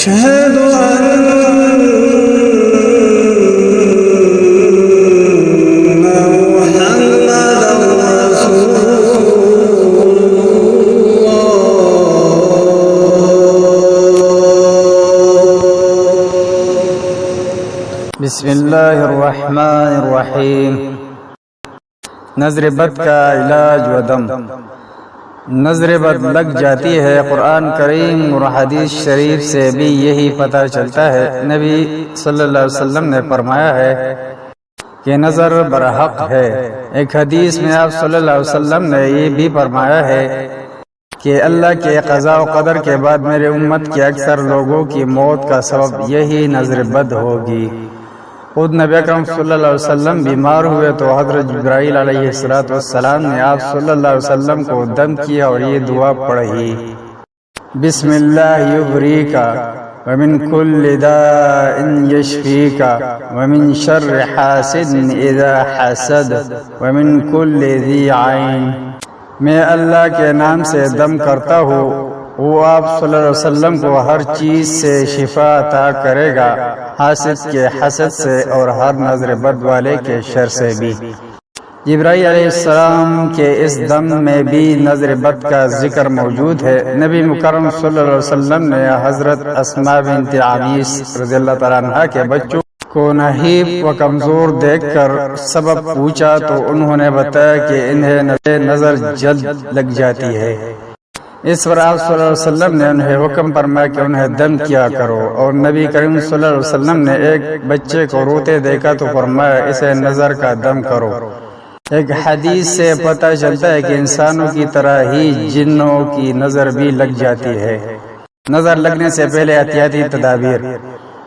أشهد أن محمدا رسول بسم اللہ الرحمن الرحیم۔ نظر بد کا علاج و دم۔ نظر بد لگ جاتی ہے، قرآن کریم اور حدیث شریف سے بھی یہی پتہ چلتا ہے۔ نبی صلی اللہ علیہ وسلم نے فرمایا ہے کہ نظر برحق ہے۔ ایک حدیث میں آپ صلی اللہ علیہ وسلم نے یہ بھی فرمایا ہے کہ اللہ کے قضاء و قدر کے بعد میرے امت کے اکثر لوگوں کی موت کا سبب یہی نظر بد ہوگی۔ خود نبی اکرم صلی اللہ علیہ وسلم بیمار ہوئے تو حضرت جبرائیل علیہ السلام نے آپ صلی اللہ علیہ وسلم کو دم کیا اور یہ دعا پڑھی: بسم اللہ یبریکا ومن کل داء یشفیکا ومن شر حاسد اذا حسد ومن کل ذی عین۔ میں اللہ کے نام سے دم کرتا ہوں، وہ آپ صلی اللہ علیہ وسلم کو ہر چیز سے شفا عطا کرے گا، حاسد کے حسد سے اور ہر نظر بد والے کے شر سے بھی۔ جبرائیل علیہ السلام کے اس دم میں بھی نظر بد کا ذکر موجود ہے۔ نبی مکرم صلی اللہ علیہ وسلم نے حضرت اسماء بنت عمیس رضی اللہ تعالیٰ عنہ کے بچوں کو نحیف و کمزور دیکھ کر سبب پوچھا تو انہوں نے بتایا کہ انہیں نظر جلد لگ جاتی ہے۔ اس پر آپ صلی اللہ علیہ وسلم نے انہیں حکم فرمایا کہ انہیں دم کیا کرو، اور نبی کریم صلی اللہ علیہ وسلم نے ایک بچے کو روتے دیکھا تو فرمایا اسے نظر کا دم کرو۔ ایک حدیث سے پتہ چلتا ہے کہ انسانوں کی طرح ہی جنوں کی نظر بھی لگ جاتی ہے۔ نظر لگنے سے پہلے احتیاطی تدابیر۔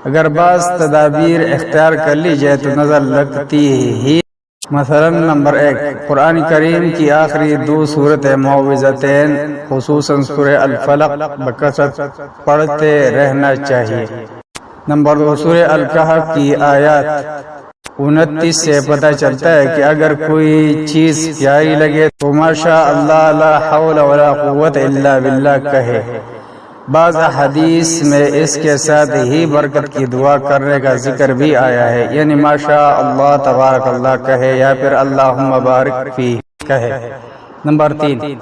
اگر بعض تدابیر اختیار کر لی جائے تو نظر لگتی ہی۔ مثلا نمبر 1، قرآن کریم کی آخری 2 سورت معوذتین خصوصاً سورہ الفلق بکثرت پڑھتے رہنا چاہیے۔ نمبر 2، سورہ الکہف کی آیات 29 سے پتہ چلتا ہے کہ اگر کوئی چیز پیاری لگے تو ماشاء اللہ لا حول ولا قوت الا باللہ کہے۔ بعض حدیث میں اس کے ساتھ ہی برکت کی دعا کرنے کا ذکر بھی آیا ہے، یعنی ماشاء اللہ تبارک اللہ کہے یا پھر اللہم بارک فی کہے۔ نمبر 3،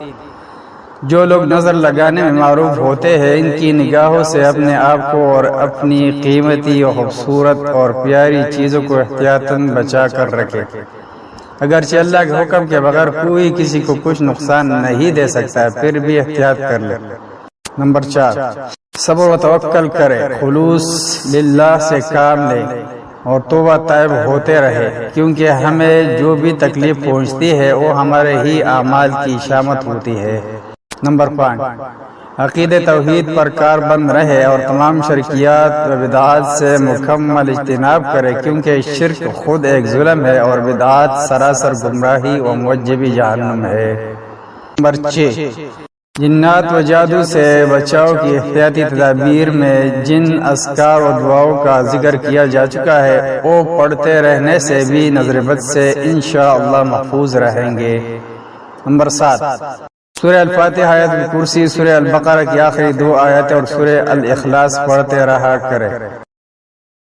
جو لوگ نظر لگانے میں معروف ہوتے ہیں ان کی نگاہوں سے اپنے آپ کو اور اپنی قیمتی و خوبصورت اور پیاری چیزوں کو احتیاطاً بچا کر رکھے۔ اگرچہ اللہ کے حکم کے بغیر کوئی کسی کو کچھ نقصان نہیں دے سکتا ہے، پھر بھی احتیاط کر لے۔ نمبر 4، صبر و توکل کرے، خلوص للہ سے کام لے اور توبہ طائب ہوتے رہے، کیونکہ ہمیں جو بھی تکلیف پہنچتی ہے وہ ہمارے ہی اعمال کی شامت ہوتی ہے۔ نمبر 5، عقید توحید پر کار بند رہے اور تمام شرکیات و بدعات سے مکمل اجتناب کرے، کیونکہ شرک خود ایک ظلم ہے اور بدعات سراسر گمراہی و موجب جہنم ہے۔ نمبر 6، جنات و جادو سے بچاؤ کی احتیاطی تدابیر میں جن اذکار و دعاؤں کا ذکر کیا جا چکا ہے وہ پڑھتے رہنے سے بھی نظر بد سے انشاءاللہ محفوظ رہیں گے۔ نمبر 7، سورہ الفاتحہ، آیت الکرسی، سورہ البقرہ کی آخری 2 آیتیں اور سورہ الاخلاص پڑھتے رہا کرے۔